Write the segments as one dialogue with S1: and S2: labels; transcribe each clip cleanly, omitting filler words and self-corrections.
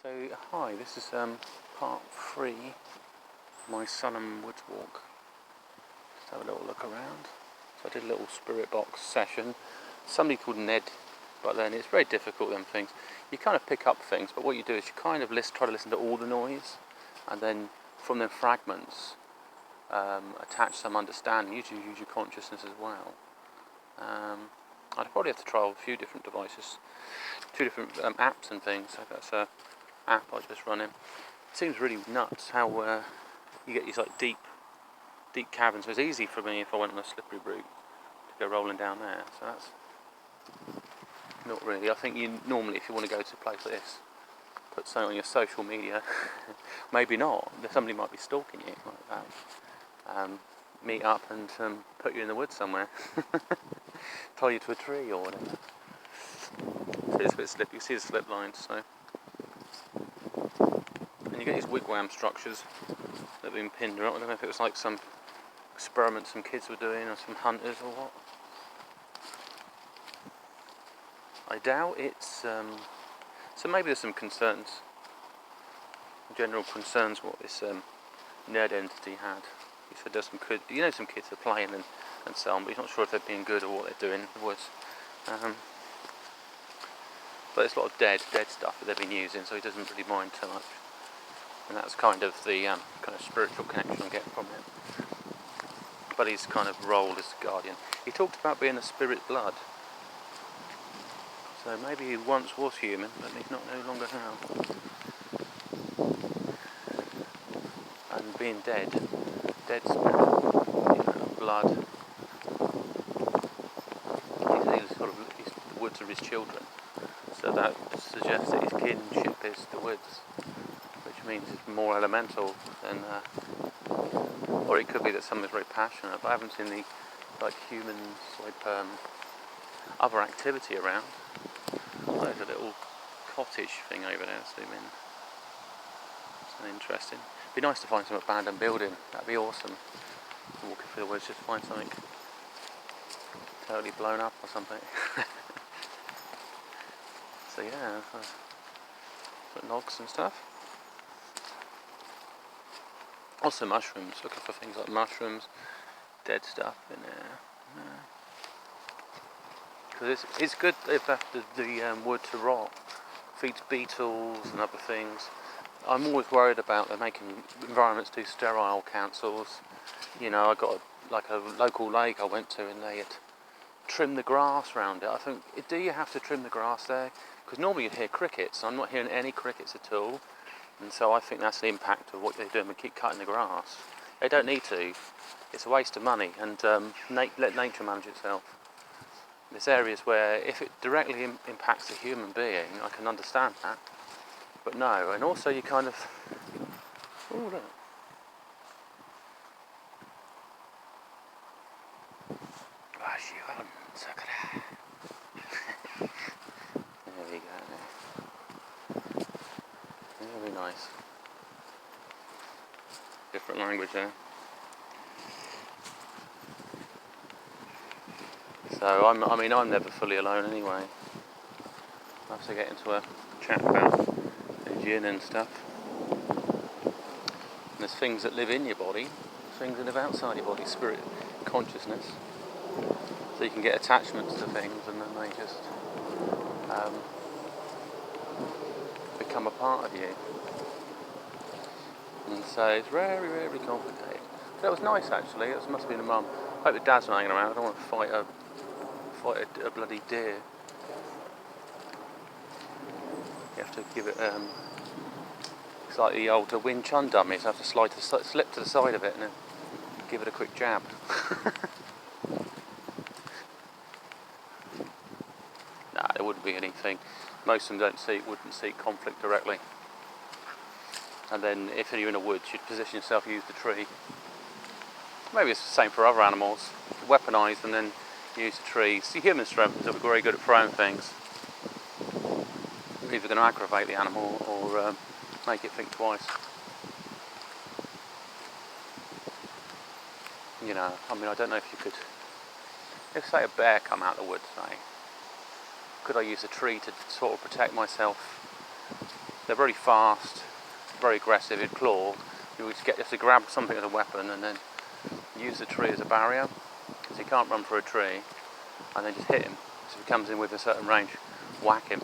S1: So hi, this is part 3 of my Sulham Woods walk. Just have a little look around. So I did a little spirit box session. Somebody called Ned, but then it's very difficult, them things. You kind of pick up things, but what you do is you kind of try to listen to all the noise, and then from them fragments attach some understanding. Usually use your consciousness as well. I'd probably have to try a few different devices, 2 different apps and things. So that's a app I just run in. It seems really nuts how you get these like deep caverns. So it's easy for me if I went on a slippery route to go rolling down there. So that's not really. I think you normally, if you want to go to a place like this, put something on your social media. Maybe not. Somebody might be stalking you like that. Meet up and put you in the woods somewhere. Tie you to a tree or whatever. So it's a bit slippy. You see the slip lines. So. And you get these wigwam structures that have been pinned around. I don't know if it was like some experiment some kids were doing or some hunters or what. I doubt it's... so maybe there's some concerns, general concerns what this nerd entity had. He said there's some some kids are playing and so on, but he's not sure if they're being good or what they're doing in the woods. But there's a lot of dead stuff that they've been using, so he doesn't really mind too much. And that's kind of the kind of spiritual connection I'm getting from him. But his kind of role as guardian. He talked about being a spirit blood. So maybe he once was human, but he's not no longer now. And being dead spirit, blood. The woods are his children. So that suggests that his kinship is the woods, which means it's more elemental than, or it could be that someone's very passionate, but I haven't seen the, humans, other activity around. There's a little cottage thing over there, zoom in. It's interesting. It'd be nice to find some abandoned building, that'd be awesome. Walking through the woods, just find something totally blown up or something. So yeah, got logs and stuff. Also mushrooms, looking for things like mushrooms, dead stuff in there. Because it's good if after the wood to rot, feeds beetles and other things. I'm always worried about them making environments too sterile, councils. I got a local lake I went to and they had trimmed the grass around it. I think, do you have to trim the grass there? Because normally you'd hear crickets. I'm not hearing any crickets at all. And so I think that's the impact of what they're doing. They keep cutting the grass. They don't need to. It's a waste of money. And let nature manage itself. There's areas where if it directly impacts a human being, I can understand that. But no. And also you kind of... Oh, look. There we go. Very nice. Different language there. So I'm never fully alone anyway. I have to get into a chat about the jinn and stuff. And there's things that live in your body, things that live outside your body, spirit, consciousness. So you can get attachments to things and then they just become a part of you. And so it's very, very complicated. But it was nice actually, it must have been a mum. I hope the dad's not hanging around, I don't want to fight a bloody deer. You have to give it, it's like the old Wing Chun dummies, you have to slip to the side of it and then give it a quick jab. Nah, there wouldn't be anything. Most of them wouldn't seek conflict directly. And then if you're in a woods, you'd position yourself, use the tree. Maybe it's the same for other animals. Weaponise and then use the trees. The human strength is very good at throwing things. You're either going to aggravate the animal or make it think twice. I don't know if you could... If, say, a bear come out of the woods, say, could I use a tree to sort of protect myself They're very fast, very aggressive. He'd claw. You would have to grab something as a weapon and then use the tree as a barrier, because he can't run through a tree, and then just hit him. So if he comes in with a certain range, whack him.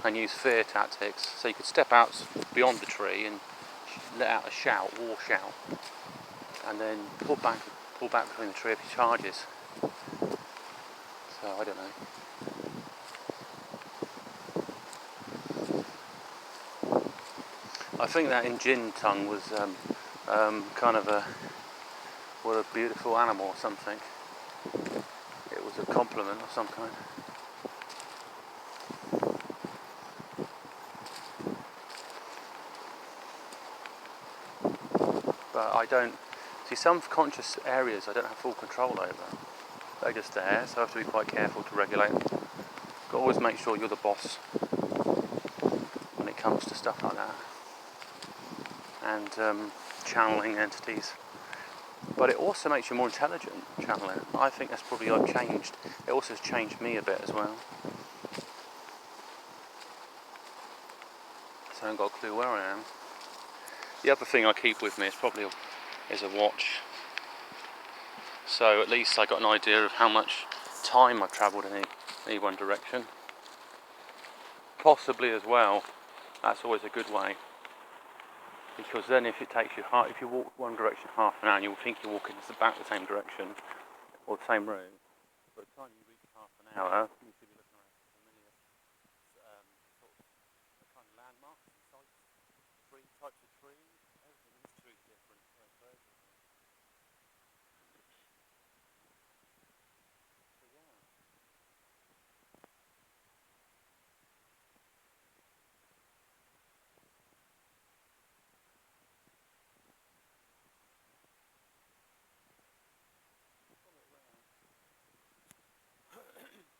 S1: And use fear tactics, so you could step out beyond the tree and let out a shout, war shout, and then pull back between the tree if he charges. So I don't know. I think that in Jin tongue was kind of what a beautiful animal or something. It was a compliment of some kind. But I don't see some conscious areas I don't have full control over. They're just there, so I have to be quite careful to regulate them. Got to always make sure you're the boss when it comes to stuff like that. And channeling entities. But it also makes you more intelligent, channeling. I think that's probably I've changed. It also has changed me a bit as well. So I haven't got a clue where I am. The other thing I keep with me is a watch. So at least I got an idea of how much time I've travelled in any one direction. Possibly as well, that's always a good way. Because then if you walk one direction half an hour, you'll think you're walking about the same direction or the same route. By the time you reach half an hour, you should be looking around for familiar sort of kind of landmarks and sites, types of trees. Everything is tree different birds. So yeah.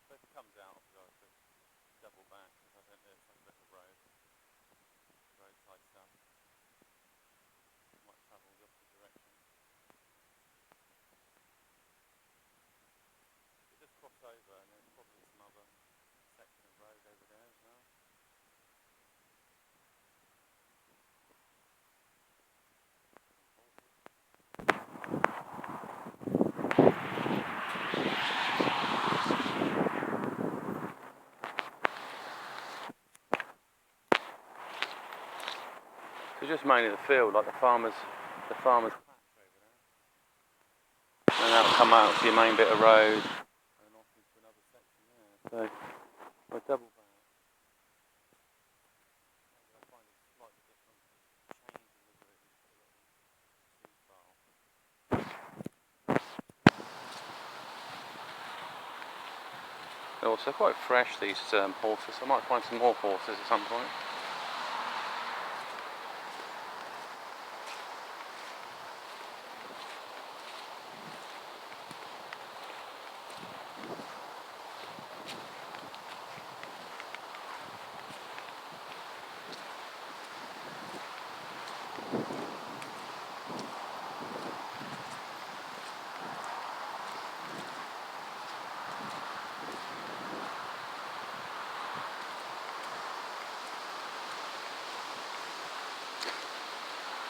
S1: But if it comes out, I'll have to double back because I don't know something about the roadside stuff. I might travel the opposite direction. It does cross over, and there's probably some other section of road over there as well. So just mainly the field, like the farmers patch over there. And that'll come out to your main bit of road and off into another section there. So I double back. Maybe I find a slightly different change in the route, a little too far. They're also quite fresh, these horses. I might find some more horses at some point.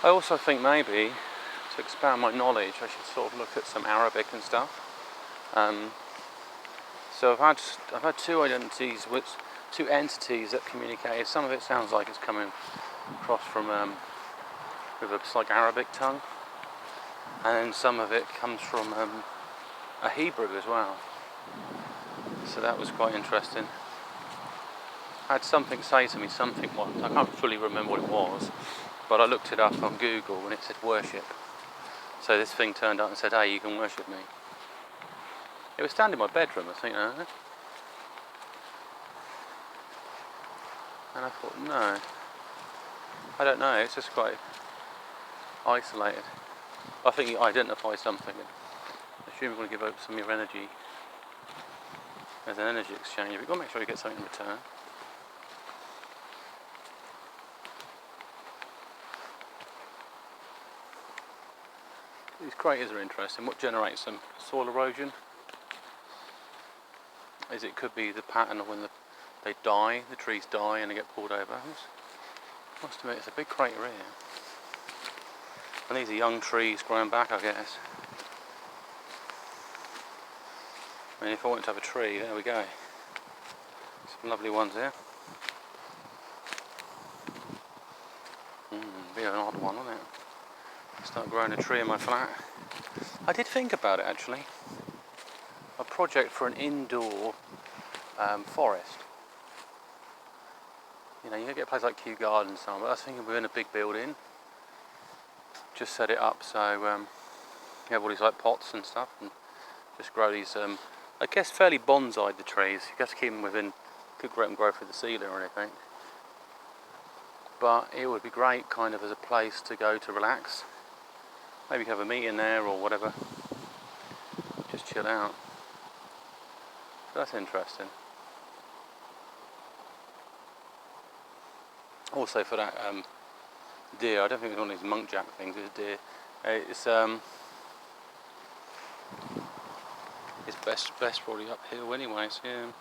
S1: I also think maybe to expand my knowledge I should sort of look at some Arabic and stuff. So I've had two entities that communicated. Some of it sounds like it's coming across from with a like Arabic tongue, and then some of it comes from a Hebrew as well. So that was quite interesting. I had something say to me something once. I can't fully remember what it was, but I looked it up on Google and it said worship. So this thing turned up and said, "Hey, you can worship me." It was standing in my bedroom, I think, and I thought, no, I don't know. It's just quite isolated. I think you identify something and assume you want to give up some of your energy as an energy exchange. You've got to make sure you get something in return. These craters are interesting. What generates them? Soil erosion? It could be the pattern of when the they die, the trees die and they get pulled over. Must admit, it's a big crater here. And these are young trees growing back, I guess. I mean, if I wanted to have a tree, there we go. Some lovely ones here. Be an odd one, wouldn't it? Start growing a tree in my flat. I did think about it actually. A project for an indoor forest. You know, you can get a place like Kew Gardens, but I was thinking we're in a big building. Just set it up so you have all these like pots and stuff, and just grow these. I guess fairly bonsai the trees. You have to keep them within. Could let them grow through the ceiling or anything. But it would be great, kind of as a place to go to relax. Maybe you can have a meeting there or whatever. Just chill out. So that's interesting. Also for that deer, I don't think it's one of these munkjack things. It's a deer. It's best probably uphill anyway. So yeah.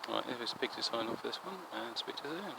S1: Right, if it speaks to sign off this one and speak to you soon.